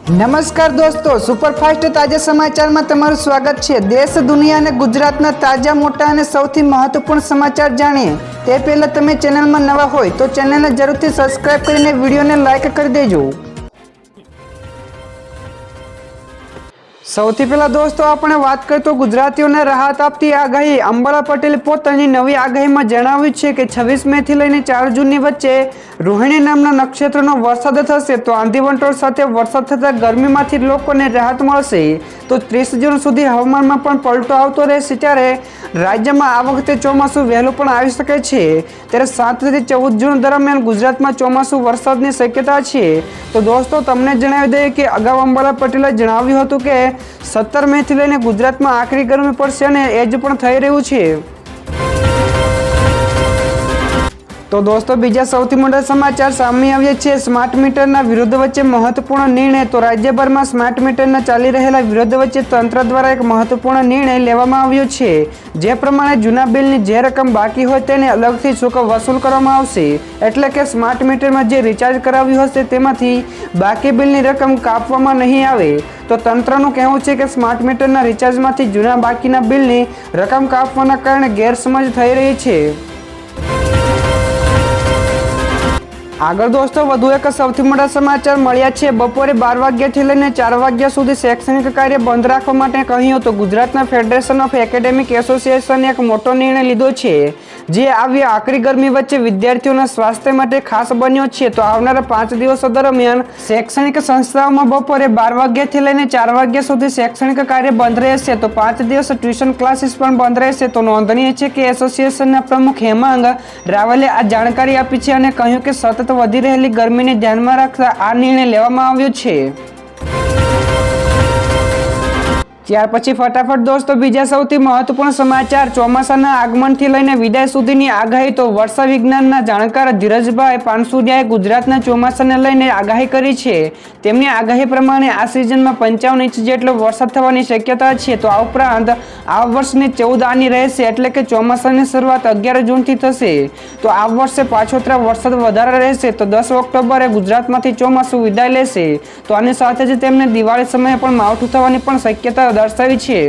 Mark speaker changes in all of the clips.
Speaker 1: નમસ્કાર દોસ્તો, સુપરફાસ્ટ તાજા સમાચારમાં તમારું સ્વાગત છે। દેશ, દુનિયા અને ગુજરાતના તાજા, મોટા અને સૌથી મહત્વપૂર્ણ સમાચાર જાણીએ તે પહેલા તમે ચેનલમાં નવા હોય તો ચેનલને જરૂરથી સબસ્ક્રાઇબ કરીને વિડીયોને લાઇક કરી દેજો। સૌથી પહેલા દોસ્તો આપણે વાત કરીએ તો ગુજરાતીઓને રાહત આપતી આગાહી। અંબાલા પટેલે પોતાની નવી આગાહીમાં જણાવ્યું છે કે 26 મેથી લઈને 4 જૂનની વચ્ચે રોહિણી નામના નક્ષત્રનો વરસાદ થશે, તો આંધી વંટોળ સાથે વરસાદ થતાં ગરમીમાંથી લોકોને રાહત મળશે। તો 30 જૂન સુધી હવામાનમાં પણ પલટો આવતો રહેશે, ત્યારે રાજ્યમાં આ વખતે ચોમાસું વહેલું પણ આવી શકે છે। ત્યારે 7 થી 14 જૂન દરમિયાન ગુજરાતમાં ચોમાસું વરસાદની શક્યતા છે। તો દોસ્તો તમને જણાવી દઈએ કે અગાઉ અંબાલા પટેલે જણાવ્યું હતું કે 17 મેથી લઈને ગુજરાતમાં આકરી ગરમી પડશે અને એ જ પણ થઈ રહ્યું છે। તો દોસ્તો બીજા સૌથી મોટા સમાચાર સામે આવ્યા છે। સ્માર્ટ મીટરના વિરોધ વચ્ચે મહત્વપૂર્ણ નિર્ણય। તો રાજ્યભરમાં સ્માર્ટ મીટરના ચાલી રહેલા વિરોધ વચ્ચે તંત્ર દ્વારા એક મહત્વપૂર્ણ નિર્ણય લેવામાં આવ્યો છે, જે પ્રમાણે જૂના બિલની જે રકમ બાકી હોય તેને અલગથી શુલ્ક વસૂલ કરવામાં આવશે। એટલે કે સ્માર્ટ મીટરમાં જે રિચાર્જ કરાવ્યું હશે તેમાંથી બાકી બિલની રકમ કાપવામાં નહીં આવે। તો તંત્રનું કહેવું છે કે સ્માર્ટ મીટરના રિચાર્જમાંથી જૂના બાકીના બિલની રકમ કાપવાના કારણે ગેરસમજ થઈ રહી છે। આગળ દોસ્તો વધુ એક સૌથી મોટા સમાચાર મળ્યા છે। બપોરે 12 વાગ્યાથી લઈને 4 વાગ્યા સુધી શૈક્ષણિક કાર્ય બંધ રાખવા માટે કહ્યું તો ગુજરાતના ફેડરેશન ઓફ એકેડેમિક એસોસિએશને એક મોટો નિર્ણય લીધો છે, જે આવી આકરી ગરમી વચ્ચે વિદ્યાર્થીઓના સ્વાસ્થ્ય માટે ખાસ બન્યો છે। તો આવનારા 5 દિવસો દરમિયાન શૈક્ષણિક સંસ્થાઓમાં બપોરે 12 વાગ્યાથી લઈને 4 વાગ્યા સુધી શૈક્ષણિક કાર્ય બંધ રહેશે। તો 5 દિવસ ટ્યુશન ક્લાસીસ પણ બંધ રહેશે। તો નોંધનીય છે કે એસોસિએશનના પ્રમુખ હેમાંગ રાવલે આ જાણકારી આપી છે અને કહ્યું કે સતત વધી રહેલી ગરમીને ધ્યાનમાં રાખતા આ નિર્ણય લેવામાં આવ્યો છે। ત્યાર પછી ફટાફટ દોસ્તો બીજા સૌથી મહત્વપૂર્ણ સમાચાર। ચોમાસાના આગમનથી લઈને વિદાય સુધીની આગાહી। તો વર્ષા વિજ્ઞાનના જાણકાર ધીરજભાઈ પાનસુરિયાએ ગુજરાતના ચોમાસાને લઈને આગાહી કરી છે। તેમની આગાહી પ્રમાણે આ સિઝનમાં 55 ઇંચ જેટલો વરસાદ થવાની શક્યતા છે। તો આ ઉપરાંત આ વર્ષની 14 આની રહેશે, એટલે કે ચોમાસાની શરૂઆત 11 જૂનથી થશે। તો આ વર્ષે પાછોતરા વરસાદ વધારે રહેશે। તો 10 ઓક્ટોબરે ગુજરાતમાંથી ચોમાસું વિદાય લેશે। તો આની સાથે જ તેમને દિવાળી સમયે પણ માવઠું થવાની પણ શક્યતા દર્શાવી છે।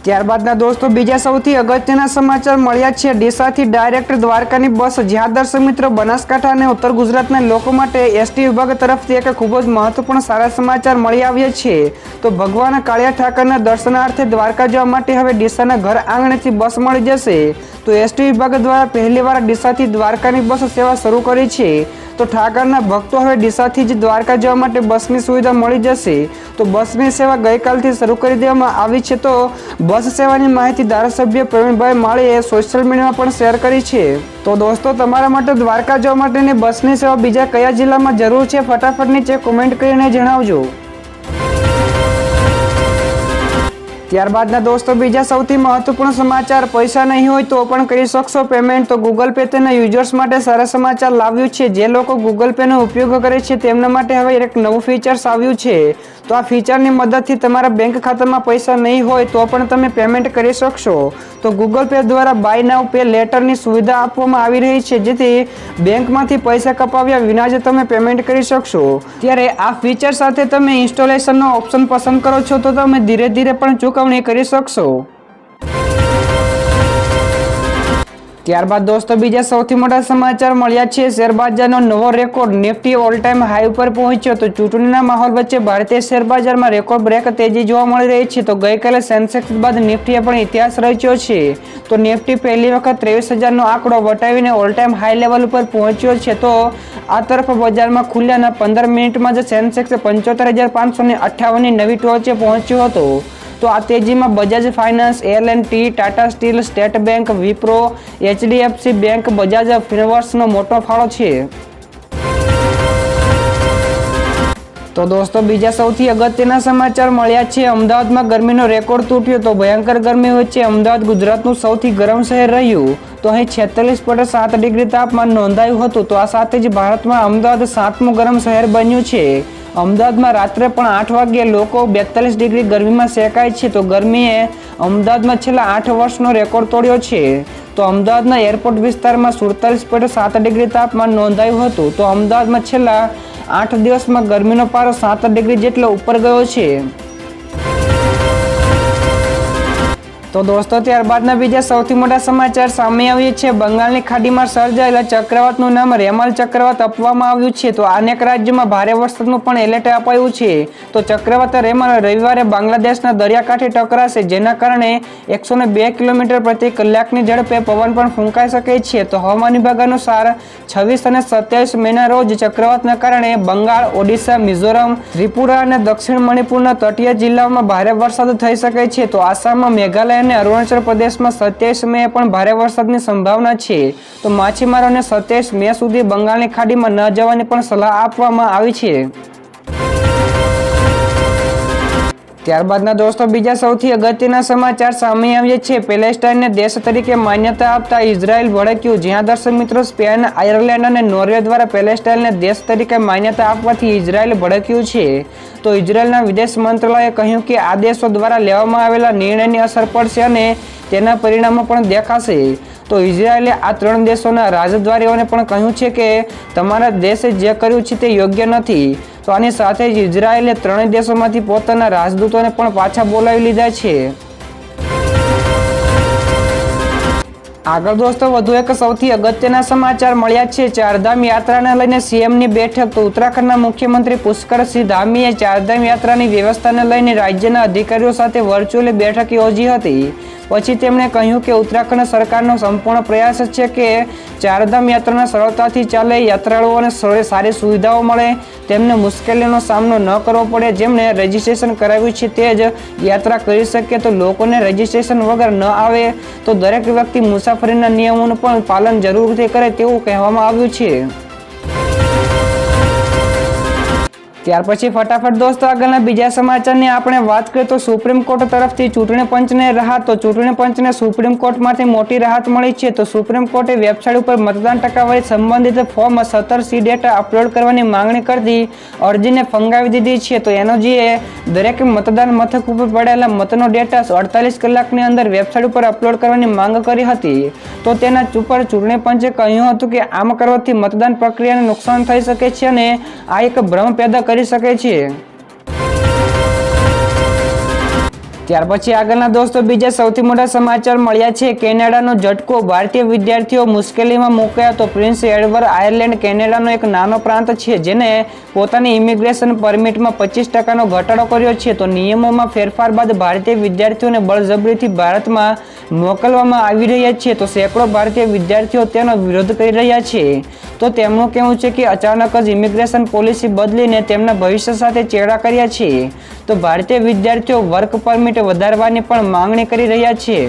Speaker 1: ત્યારબાદના દોસ્તો બીજા સૌથી અગત્યના સમાચાર મળ્યા છે। ડીસાથી ડાયરેક્ટ દ્વારકાની બસ, જ્યાં દર્શક મિત્રો બનાસકાંઠા અને ઉત્તર ગુજરાતના લોકો માટે એસટી વિભાગ તરફથી એક ખૂબ જ મહત્વપૂર્ણ સારા સમાચાર મળી આવ્યા છે। તો ભગવાન કાળિયા ઠાકરના દર્શનાર્થે દ્વારકા જવા માટે હવે ડીસાના ઘર આંગણેથી બસ મળી જશે। તો એસટી વિભાગ દ્વારા પહેલીવાર ડીસાથી દ્વારકાની બસ સેવા શરૂ કરી છે। તો ઠાકરના ભક્તો હવે ડીસાથી જ દ્વારકા જવા માટે બસની સુવિધા મળી જશે। તો બસની સેવા ગઈકાલથી શરૂ કરી દેવામાં આવી છે। તો બસ સેવાની માહિતી ધારાસભ્ય પ્રવીણભાઈ માળીએ સોશિયલ મીડિયામાં પણ શેર કરી છે। તો દોસ્તો તમારા માટે દ્વારકા જવા માટેની બસની સેવા બીજા કયા જિલ્લામાં જરૂર છે, ફટાફટ નીચે કોમેન્ટ કરીને જણાવજો। ત્યારબાદના દોસ્તો બીજા સૌથી મહત્વપૂર્ણ સમાચાર। પૈસા નહીં હોય તો પણ કરી શકશો પેમેન્ટ। તો ગૂગલ પે તેના યુઝર્સ માટે સારા સમાચાર લાવ્યું છે। જે લોકો ગૂગલ પેનો ઉપયોગ કરે છે તેમના માટે હવે એક નવું ફીચર્સ આવ્યું છે। તો આ ફીચરની મદદથી તમારા બેંક ખાતામાં પૈસા નહીં હોય તો પણ તમે પેમેન્ટ કરી શકશો। તો ગૂગલ પે દ્વારા બાય નાઉ પે લેટરની સુવિધા આપવામાં આવી રહી છે, જેથી બેંકમાંથી પૈસા કપાવ્યા વિના જ તમે પેમેન્ટ કરી શકશો। ત્યારે આ ફીચર સાથે તમે ઇન્સ્ટોલેશનનો ઓપ્શન પસંદ કરો છો તો તમે ધીરે ધીરે પણ ચૂકવણી કરી શકશો। ત્યારબાદ દોસ્તો બીજા સૌથી મોટા સમાચાર મળ્યા છે। શેરબજારનો નવો record, Nifty all time high ઉપર પહોંચ્યો। તો ચૂંટણીના માહોલ વચ્ચે ભારતીય શેરબજારમાં રેકોર્ડ બ્રેક તેજી જોવા મળી રહી છે। તો ગઈકાલે સેન્સેક્સ બાદ નિફ્ટીએ પણ ઇતિહાસ રચ્યો છે। તો નિફ્ટી પહેલી વખત 23,000નો આંકડો વટાવીને ઓલ ટાઈમ હાઈ લેવલ ઉપર પહોંચ્યો છે। તો આ તરફ બજારમાં ખુલ્યાના 15 મિનિટમાં જ સેન્સેક્સ 75,558ની નવી ટોચે પહોંચ્યો હતો। તો આ તેજીમાં Bajaj Finance, L&T, Tata Steel, State Bank, Wipro, HDFC Bank, Bajaj ફિનવર્સનો મોટો ફાળો છે। તો દોસ્તો બીજા સૌથી અગત્યના સમાચાર મળ્યા છે। અમદાવાદમાં ગરમીનો રેકોર્ડ તૂટ્યો। તો ભયંકર ગરમી વચ્ચે અમદાવાદ ગુજરાતનું સૌથી ગરમ શહેર રહ્યું। તો અહીં 46.7 ડિગ્રી તાપમાન નોંધાયું હતું। તો આ સાથે જ ભારતમાં અમદાવાદ 7મું ગરમ શહેર બન્યું છે। અમદાવાદમાં રાત્રે પણ 8 વાગ્યે લોકો 42 ડિગ્રી ગરમીમાં શેકાય છે। તો ગરમીએ અમદાવાદમાં છેલ્લા 8 વર્ષનો રેકોર્ડ તોડ્યો છે। તો અમદાવાદના એરપોર્ટ વિસ્તારમાં 47.7 ડિગ્રી તાપમાન નોંધાયું હતું। તો અમદાવાદમાં છેલ્લા 8 દિવસમાં ગરમીનો પારો 7 ડિગ્રી જેટલો ઉપર ગયો છે। તો દોસ્તો ત્યારબાદના બીજા સૌથી મોટા સમાચાર સામે આવ્યા છે। બંગાળની ખાડીમાં સર્જાયેલા ચક્રવાતનું નામ રેમાલ ચક્રવાત આપવામાં આવ્યું છે। તો અનેક રાજ્યોમાં ભારે વરસાદનું પણ એલર્ટ અપાયું છે। તો ચક્રવાત રેમાલ રવિવારે બાંગ્લાદેશના દરિયાકાંઠે ટકરાશે, જેના કારણે 102 કિલોમીટર પ્રતિ કલાકની ઝડપે પવન પણ ફૂંકાઈ શકે છે। તો હવામાન વિભાગ અનુસાર 26 અને 27 મેના રોજ ચક્રવાતના કારણે બંગાળ, ઓડિશા, મિઝોરમ, ત્રિપુરા અને દક્ષિણ મણિપુરના તટીય જિલ્લાઓમાં ભારે વરસાદ થઈ શકે છે। તો આસામમાં, મેઘાલય અને અરુણાચલ પ્રદેશમાં 27 મે પણ ભારે વરસાદની સંભાવના છે। તો માછીમારોને 27 મે સુધી બંગાળની ખાડીમાં ન જવાની પણ સલાહ આપવામાં આવી છે। ત્યારબાદના દોસ્તો બીજા સૌથી અગત્યના સમાચાર સામે આવ્યા છે। પેલેસ્ટાઇનને દેશ તરીકે માન્યતા આપતા ઇઝરાયલ ભડક્યું। જ્યાં દર્શક મિત્રો સ્પેન, આયર્લેન્ડ અને નોર્વે દ્વારા પેલેસ્ટાઇનને દેશ તરીકે માન્યતા આપવાથી ઇઝરાયલ ભડક્યું છે। તો ઇઝરાયલના વિદેશ મંત્રાલયે કહ્યું કે આ દેશો દ્વારા લેવામાં આવેલા નિર્ણયની અસર પડશે અને તેના પરિણામો પણ દેખાશે। તો ઇઝરાયલે આ 3 દેશોના રાજદ્વારીઓને પણ કહ્યું છે કે તમારા દેશે જે કર્યું છે તે યોગ્ય નથી। તો આની સાથે જ ઇઝરાયલે 3 દેશોમાંથી પોતાના રાજદૂતોને પણ પાછા બોલાવી લીધા છે। આગળ દોસ્તો વધુ એક સૌથી અગત્યના સમાચાર મળ્યા છે। ચારધામ યાત્રાને લઈને સીએમની બેઠક। તો ઉત્તરાખંડના મુખ્યમંત્રી પુષ્કરસિંહ ધામીએ ચારધામ યાત્રાની વ્યવસ્થાને લઈને રાજ્યના અધિકારીઓ સાથે વર્ચ્યુઅલી બેઠક યોજી હતી। પછી તેમણે કહ્યું કે ઉત્તરાખંડ સરકારનો સંપૂર્ણ પ્રયાસ છે કે ચારધામ યાત્રાને સરળતાથી ચાલે, યાત્રાળુઓને સારી સુવિધાઓ મળે, તેમને મુશ્કેલીનો સામનો ન કરવો પડે। જેમણે રજીસ્ટ્રેશન કરાવ્યું છે તે જ યાત્રા કરી શકે। તો લોકોને રજીસ્ટ્રેશન વગર ન આવે તો દરેક વ્યક્તિ મુસાફરીના નિયમોનું પણ પાલન જરૂરથી કરે તેવું કહેવામાં આવ્યું છે। ત્યાર પછી ફટાફટ દોસ્તો આગળના બીજા સમાચારની આપણે વાત કરીએ તો સુપ્રીમ કોર્ટ તરફથી ચૂંટણી પંચને રાહત। તો ચૂંટણી પંચને સુપ્રીમ કોર્ટમાંથી મોટી રાહત મળી છે। તો સુપ્રીમ કોર્ટે વેબસાઇટ ઉપર મતદાન ટકાવારી સંબંધિત ફોર્મ 17C ડેટા અપલોડ કરવાની માંગણી કરતી અરજીને ફંગાવી દીધી છે। તો એનઓજીએ દરેક મતદાન મથક ઉપર પડેલા મતનો ડેટા 48 કલાકની અંદર વેબસાઇટ ઉપર અપલોડ કરવાની માંગ કરી હતી। તો તેના ઉપર ચૂંટણી પંચે કહ્યું હતું કે આમ કરવાથી મતદાન પ્રક્રિયાને નુકસાન થઈ શકે છે અને આ એક ભ્રમ પેદા કરી શકે છે। ત્યાર પછી આગળના દોસ્તો બીજા સૌથી મોટા સમાચાર મળ્યા છે। કેનેડાનો ઝટકો, ભારતીય વિદ્યાર્થીઓ મુશ્કેલીમાં મુકાયા। તો પ્રિન્સ એડવર્ડ આયર્લેન્ડ કેનેડાનો એક નાનો પ્રાંત છે જેને પોતાની ઇમિગ્રેશન પરમિટમાં 25% ઘટાડો કર્યો છે। તો નિયમોમાં ફેરફાર બાદ ભારતીય વિદ્યાર્થીઓને બળજબરીથી ભારતમાં મોકલવામાં આવી રહ્યા છે। તો સેંકડો ભારતીય વિદ્યાર્થીઓ તેનો વિરોધ કરી રહ્યા છે। તો તેમનું કહેવું છે કે અચાનક જ ઇમિગ્રેશન પોલિસી બદલીને તેમના ભવિષ્ય સાથે ચેડા કર્યા છે। તો ભારતીય વિદ્યાર્થીઓ વર્ક પરમિટ વધારવાની પણ માંગણી કરી રહ્યા છે।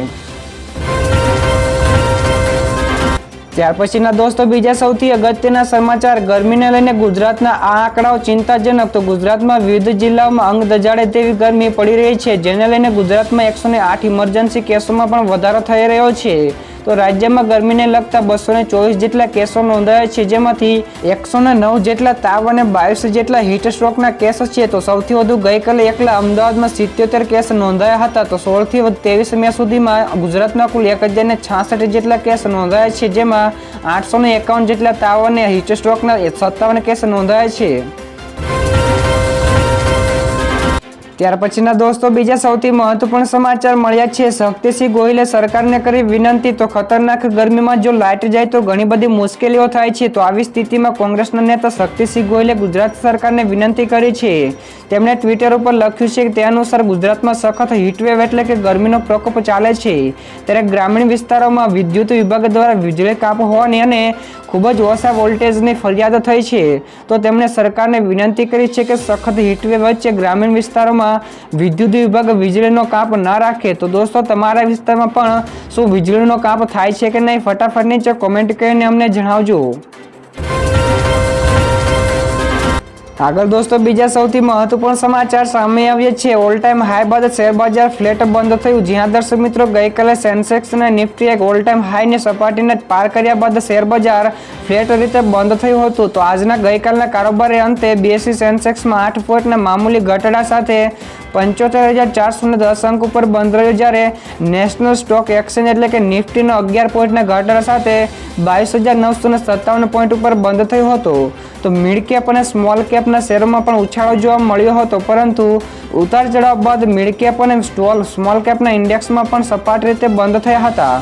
Speaker 1: ત્યાર પછીના દોસ્તો બીજા સૌથી અગત્યના સમાચાર ગરમીને લઈને ગુજરાતના આ આંકડાઓ ચિંતાજનક। તો ગુજરાતમાં વિવિધ જિલ્લાઓમાં અંગ દજાડે તેવી ગરમી પડી રહી છે, જેને લઈને ગુજરાતમાં 108 ઇમરજન્સી કેસોમાં પણ વધારો થઈ રહ્યો છે। તો રાજ્યમાં ગરમીને લગતા 224 જેટલા કેસો નોંધાયા છે, જેમાંથી 109 જેટલા તાવ અને 22 જેટલા હીટ સ્ટ્રોકના કેસ છે। તો સૌથી વધુ ગઈકાલે એકલા અમદાવાદમાં 77 કેસ નોંધાયા હતા। તો 16 થી 23 મે સુધીમાં ગુજરાતમાં કુલ 1066 જેટલા કેસ નોંધાયા છે, જેમાં 851 જેટલા તાવ અને હીટ સ્ટ્રોકના 57 કેસ નોંધાયા છે। ત્યાર પછીના દોસ્તો બીજા સૌથી મહત્વપૂર્ણ સમાચાર મળ્યા છે। શક્તિસિંહ ગોહિલે સરકારને કરી વિનંતી। તો ખતરનાક ગરમીમાં જો લાઇટ જાય તો ઘણી બધી મુશ્કેલીઓ થાય છે। તો આવી સ્થિતિમાં કોંગ્રેસના નેતા શક્તિસિંહ ગોહિલે ગુજરાત સરકારને વિનંતી કરી છે। તેમણે ટ્વિટર ઉપર લખ્યું છે કે તે અનુસાર ગુજરાતમાં સખત હીટવેવ એટલે કે ગરમીનો પ્રકોપ ચાલે છે, ત્યારે ગ્રામીણ વિસ્તારોમાં વિદ્યુત વિભાગ દ્વારા વીજળી કાપ હોવાની અને ખૂબ જ ઓછા વોલ્ટેજની ફરિયાદ થઈ છે। તો તેમણે સરકારને વિનંતી કરી છે કે સખત હીટવેવ વચ્ચે ગ્રામીણ વિસ્તારોમાં વિદ્યુત વિભાગ વીજળીનો કાપ ના રાખે। તો દોસ્તો તમારા વિસ્તારમાં પણ શું વીજળીનો કાપ થાય છે કે નહીં? ફટાફટ નીચે કોમેન્ટ કરીને અમને જણાવજો। આગળ દોસ્તો બીજા સૌથી મહત્વપૂર્ણ સમાચાર સામે આવ્યા છે। ઓલ ટાઈમ હાઈ બાદ શેર બજાર ફ્લેટ બંધ થયું। જ્યાં દર્શક મિત્રો ગઈકાલે સેન્સેક્સ અને નિફ્ટી એક ઓલ ટાઈમ હાઈની સપાટીને પાર કર્યા બાદ શેર બજાર ફ્લેટ રીતે બંધ થયું હતું। તો આજના ગઈકાલના કારોબારી અંતે BSE સેન્સેક્સમાં 8 પોઈન્ટના મામૂલી ઘટાડા સાથે 75,410 અંક ઉપર બંધ રહ્યો, જ્યારે નેશનલ સ્ટોક એક્સચેન્જ એટલે કે નિફ્ટીનો 11 પોઈન્ટના ઘટાડા સાથે 22,957 પોઈન્ટ ઉપર બંધ થયો હતો. તો મિડ કેપ અને સ્મોલ કેપના શેરોમાં પણ ઉછાળો જોવા મળ્યો હતો, પરંતુ ઉતાર ચઢાવ બાદ મિડ કેપ અને સ્મોલ કેપના ઇન્ડેક્સમાં પણ સપાટ રીતે બંધ થયા હતા.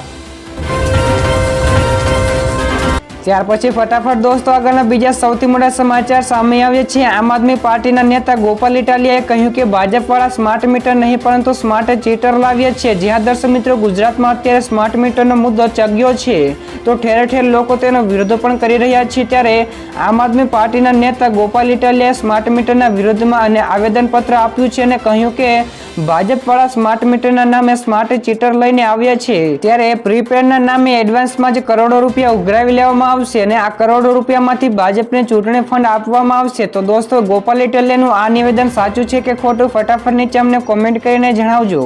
Speaker 1: ત્યાર પછી ફટાફટ દોસ્તો આગળના બીજા સૌથી મોટા સમાચાર સામે આવ્યા છે. આમ આદમી પાર્ટીના નેતા ગોપાલ ઇટાલિયાએ કહ્યું કે ભાજપવાળા સ્માર્ટ મીટર નહીં પરંતુ સ્માર્ટ ચીટર લાવ્યા છે. જ્યાં દર્શક મિત્રો ગુજરાતમાં અત્યારે સ્માર્ટ મીટરનો મુદ્દો ચગ્યો છે, તો ઠેર ઠેર લોકો તેનો વિરોધ પણ કરી રહ્યા છે. ત્યારે આમ આદમી પાર્ટીના નેતા ગોપાલ ઇટાલિયાએ સ્માર્ટ મીટરના વિરોધમાં અને આવેદનપત્ર આપ્યું છે અને કહ્યું કે ભાજપવાળા સ્માર્ટ મીટરના નામે સ્માર્ટ ચીટર લઈને આવ્યા છે. ત્યારે પ્રીપેડના નામે એડવાન્સમાં જ કરોડો રૂપિયા ઉઘરાવી લેવામાં આવશે અને આ કરોડો રૂપિયામાંથી ભાજપને ચૂંટણી ફંડ આપવામાં આવશે. તો દોસ્તો ગોપાલ ઇટાલિયાનું આ નિવેદન સાચું છે કે ખોટું, ફટાફટ નીચે અમને કોમેન્ટ કરીને જણાવજો.